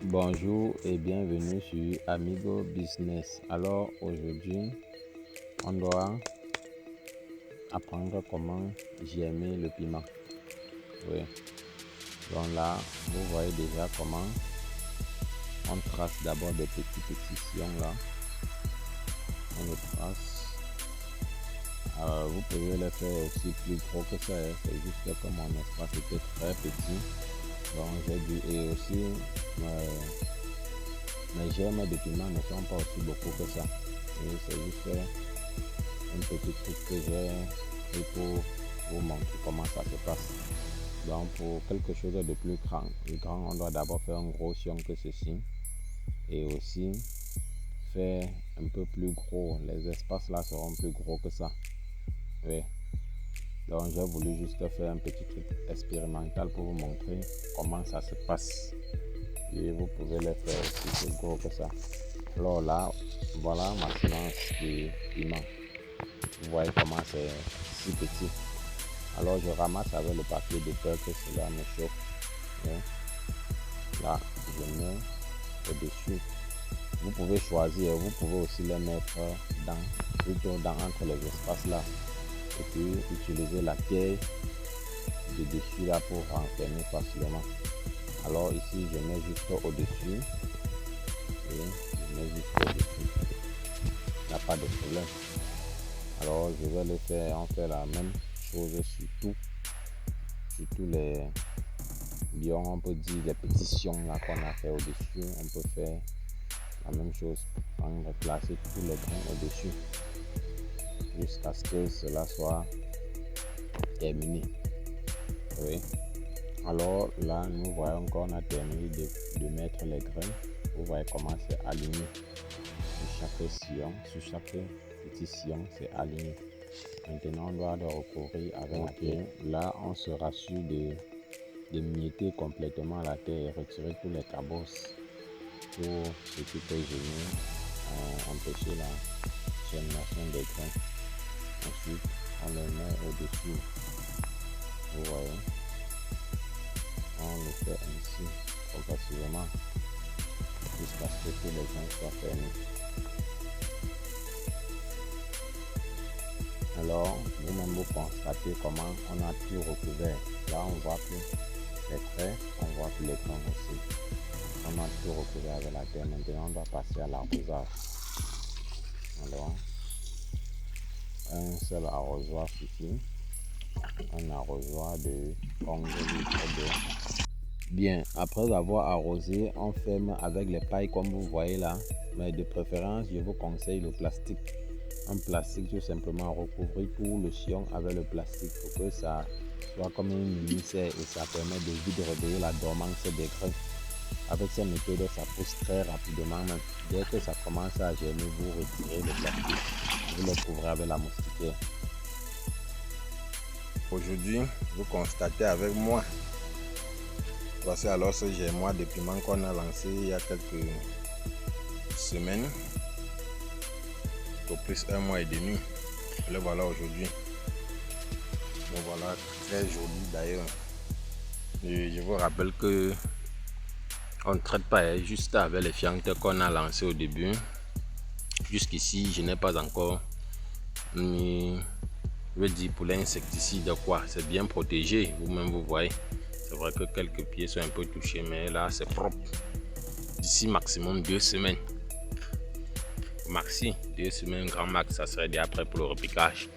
Bonjour et bienvenue sur Amigo Business. Alors aujourd'hui, on doit apprendre comment germer le piment. Oui. Donc là, vous voyez déjà comment on trace d'abord des petits sillons là. On le trace. Vous pouvez le faire aussi plus gros que ça. C'est juste que mon espace était très petit. Donc j'ai dû et aussi mes germes de piment ne sont pas aussi beaucoup que ça. Et c'est juste un petit truc que j'ai pris pour vous montrer comment ça se passe. Donc pour quelque chose de plus grand, on doit d'abord faire un gros sillon que ceci et aussi faire un peu plus gros. Les espaces là seront plus gros que ça. Oui. Donc j'ai voulu juste faire un petit truc expérimental pour vous montrer comment ça se passe. Et vous pouvez le faire aussi plus gros que ça. Alors là, voilà ma semence de piment. Vous voyez comment c'est si petit. Alors je ramasse avec le papier de peur que cela me chauffe. Et là, je mets au-dessus. Vous pouvez choisir, vous pouvez aussi les mettre plutôt entre les espaces là. Et puis utiliser la pierre de dessus là pour renfermer facilement. Alors ici, je mets juste au-dessus. Et je mets juste au-dessus. Il n'y a pas de problème. Alors je vais le faire, on fait la même chose sur tous les lions, on peut dire les petits sillons là qu'on a fait au-dessus. On peut faire la même chose, prendre, placer tous les grains au-dessus jusqu'à ce que cela soit terminé. Oui. Alors là, nous voyons qu'on a terminé de mettre les grains. Vous voyez comment c'est aligné sur chaque sillon, sur chaque petit sillon, c'est aligné. Maintenant, on doit le recouvrir avec la terre. Là, on se rassure de mietter complètement la terre et retirer tous les cabosses pour ce qui peut gêner, empêcher la germination des grains. Ensuite, on le met au-dessus. Vous voyez, on le fait ainsi progressivement jusqu'à ce que tous les grains soient fermés. Alors, vous-même vous constatez comment on a tout recouvert. Là, on voit plus les traits, on voit plus les grains aussi. On a tout recouvert avec la terre. Maintenant, on doit passer à l'arrosage. Alors, un seul arrosoir suffit. Un arrosoir de 11 litres d'eau. Bien, après avoir arrosé, on ferme avec les pailles comme vous voyez là. Mais de préférence, je vous conseille le plastique. Un plastique, tout simplement recouvrir tout le sillon avec le plastique pour que ça soit comme une mini-serre et ça permet de vite réveiller la dormance des grains. Avec cette méthode, ça pousse très rapidement même. Dès que ça commence à germer, vous retirez le plastique, vous le couvrez avec la moustiquaire. Aujourd'hui, vous constatez avec moi, voici alors ce germoir de piment qu'on a lancé il y a quelques semaines, au plus 1 mois et demi. Le voilà aujourd'hui. Le voilà très joli d'ailleurs. Je vous rappelle que on ne traite pas juste avec les fientes qu'on a lancées au début. Jusqu'ici, je n'ai pas encore mis, je veux dire, pour l'insecticide quoi. C'est bien protégé, vous-même vous voyez. C'est vrai que quelques pieds sont un peu touchés, mais là c'est propre. D'ici maximum 2 semaines. Maxi, 2 semaines, grand max, ça serait déjà prêt pour le repiquage.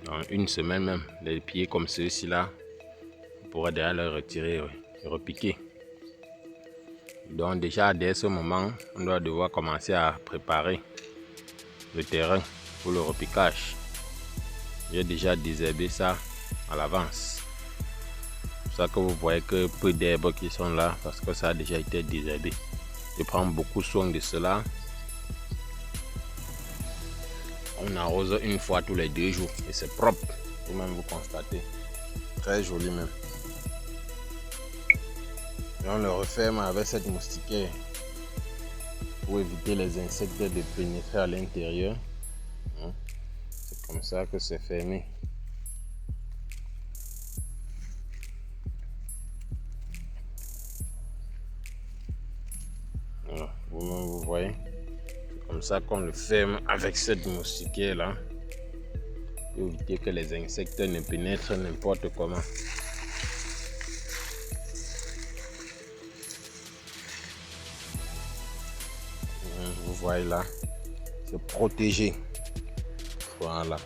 En 1 semaine même, les pieds comme ceux-ci là, on pourrait déjà les retirer et repiquer. Donc déjà dès ce moment, on doit devoir commencer à préparer le terrain pour le repiquage. J'ai déjà désherbé ça à l'avance. C'est pour ça que vous voyez que peu d'herbes qui sont là parce que ça a déjà été désherbé. Je prends beaucoup soin de cela. On arrose une fois tous les 2 jours et c'est propre. Vous-même vous constatez. Très joli même. Et on le referme avec cette moustiquaire pour éviter les insectes de pénétrer à l'intérieur. C'est comme ça que c'est fermé. Voilà, vous-même vous voyez. C'est comme ça qu'on le ferme avec cette moustiquaire là. Pour éviter que les insectes ne pénètrent n'importe comment. Vous voyez là, c'est protégé. Voilà.